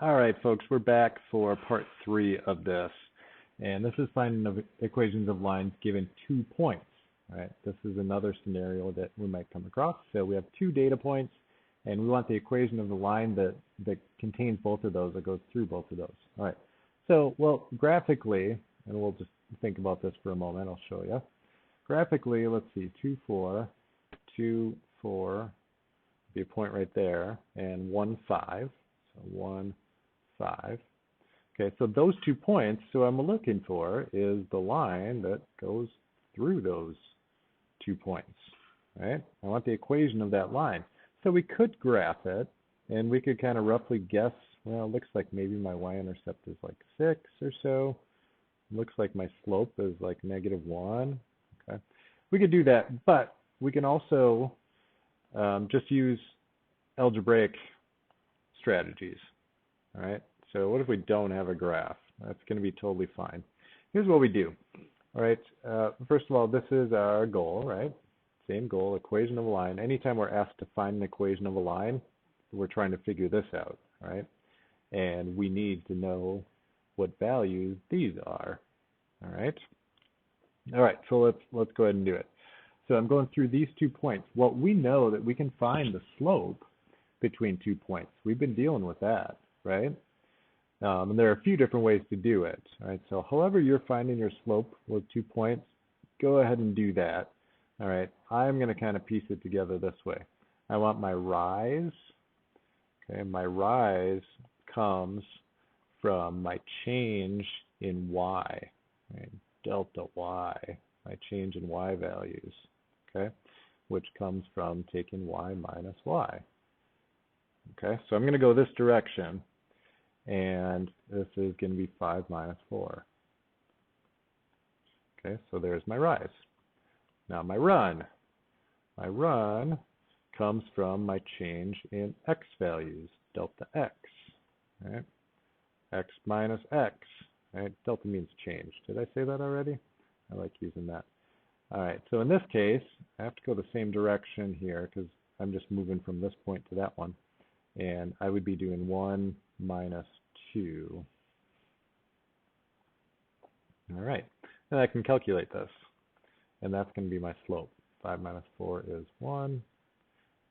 All right, folks, we're back for part 3 of this. And this is finding equations of lines given 2 points. All right, this is another scenario that we might come across. So we have 2 data points, and we want the equation of the line that contains both of those, that goes through both of those. All right, so, well, graphically, and we'll just think about this for a moment, I'll show you. Graphically, let's see, 2, 4, 2, 4, be a point right there, and 1, 5. So 1, 5. Okay, so those 2 points, so what I'm looking for is the line that goes through those 2 points, right? I want the equation of that line. So we could graph it, and we could kind of roughly guess, well, it looks like maybe my y-intercept is like 6 or so. Looks like my slope is like -1. Okay, we could do that, but we can also just use algebraic strategies. All right, so what if we don't have a graph? That's going to be totally fine. Here's what we do. All right, first of all, this is our goal, right? Same goal, equation of a line. Anytime we're asked to find an equation of a line, we're trying to figure this out, right? And we need to know what values these are. All right. All right, so let's go ahead and do it. So I'm going through these 2 points. Well, we know that we can find the slope between 2 points. We've been dealing with that, right? And there are a few different ways to do it. All right, so however you're finding your slope with 2 points, go ahead and do that. All right, I'm going to kind of piece it together this way. I want my rise. Okay, my rise comes from my change in y, right? Delta y, my change in y values, okay, which comes from taking y minus y. Okay, so I'm going to go this direction, and this is going to be 5 minus 4. Okay, so there's my rise. Now my run. My run comes from my change in x values, delta x. Right? X minus x. Right? Delta means change. Did I say that already? I like using that. All right, so in this case, I have to go the same direction here because I'm just moving from this point to that one. And I would be doing 1 minus 2. All right, and I can calculate this. And that's going to be my slope. 5 minus 4 is 1.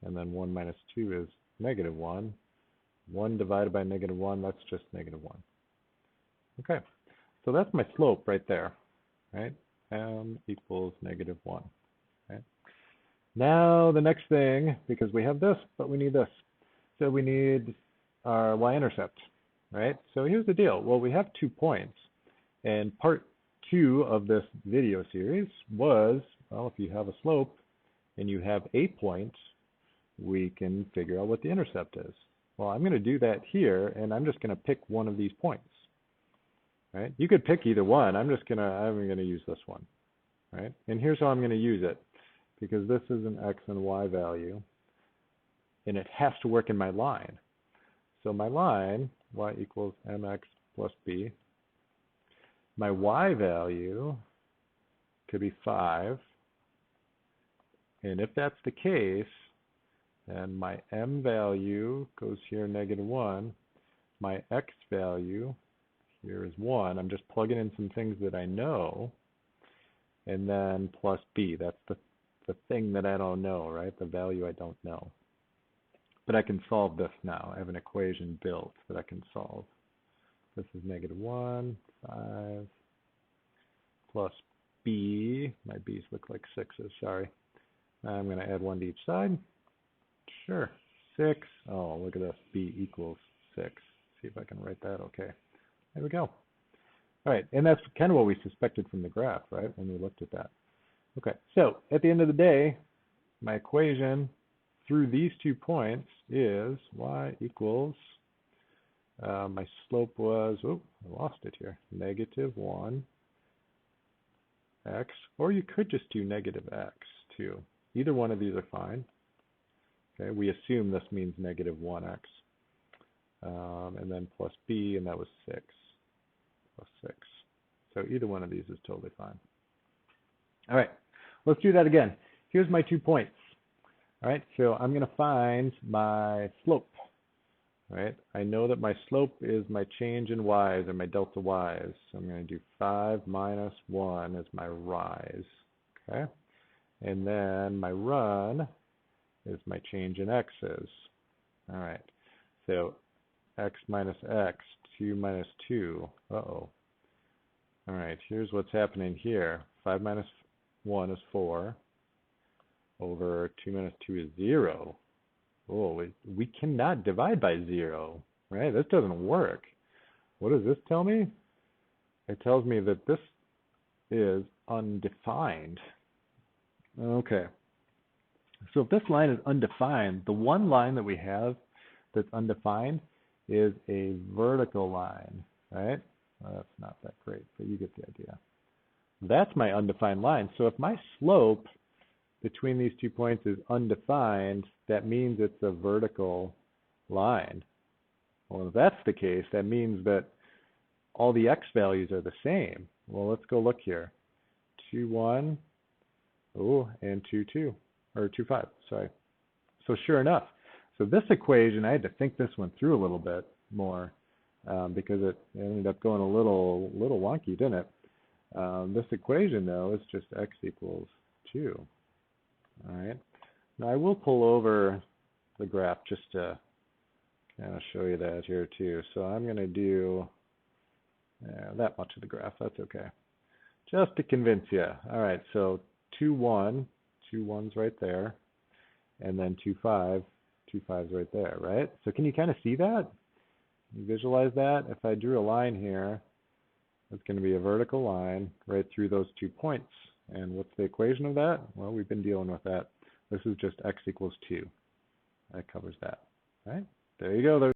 And then 1 minus 2 is -1. 1 divided by -1, that's just -1. Okay, so that's my slope right there, right? M equals -1. Okay. Now the next thing, because we have this, but we need this. So we need our y-intercept, right? So here's the deal. Well, we have 2 points, and part 2 of this video series was, well, if you have a slope and you have 8 points, we can figure out what the intercept is. Well, I'm going to do that here, and I'm just going to pick one of these points, right? You could pick either one. I'm going to use this one, right? And here's how I'm going to use it, because this is an x and y value, and it has to work in my line. So my line, y equals mx plus b. My y value could be 5. And if that's the case, then my m value goes here -1. My x value here is 1. I'm just plugging in some things that I know. And then plus b. That's the thing that I don't know, right? The value I don't know. But I can solve this now. I have an equation built that I can solve. This is -1, 5, plus b. My b's look like 6's, sorry. I'm going to add 1 to each side. Sure, 6. Oh, look at this. B equals 6. See if I can write that okay. There we go. All right, and that's kind of what we suspected from the graph, right, when we looked at that. Okay, so at the end of the day, my equation through these 2 points is y equals, my slope was, oh, I lost it here, -1 x, or you could just do -x too. Either one of these are fine. Okay, we assume this means -1x, and then plus b, and that was 6, plus 6. So either one of these is totally fine. All right, let's do that again. Here's my 2 points. All right, so I'm going to find my slope. right? I know that my slope is my change in y's, or my delta y's. So I'm going to do 5 minus 1 as my rise, okay? And then my run is my change in x's. All right, so x minus x, 2 minus 2. Uh-oh. All right, here's what's happening here. 5 minus 1 is 4, over 2 minus 2 is 0. Oh, we cannot divide by 0, right? This doesn't work. What does this tell me? It tells me that this is undefined. Okay. So if this line is undefined, the one line that we have that's undefined is a vertical line, right? Well, that's not that great, but you get the idea. That's my undefined line. So if my slope between these 2 points is undefined, that means it's a vertical line. Well, if that's the case, that means that all the x values are the same. Well, let's go look here. 2, 1, oh, and 2, 2, or 2, 5, sorry. So sure enough, so this equation, I had to think this one through a little bit more because it ended up going a little wonky, didn't it? This equation, though, is just x equals 2. All right. Now I will pull over the graph just to kind of show you that here too. So I'm going to do that much of the graph. That's okay. Just to convince you. All right. So 2, 1, 2 1's right there, and then 2, 5, 2 5's right there, right? So can you kind of see that? Can you visualize that? If I drew a line here, it's going to be a vertical line right through those 2 points. And what's the equation of that? Well, we've been dealing with that. This is just x equals 2. That covers that. All right? There you go.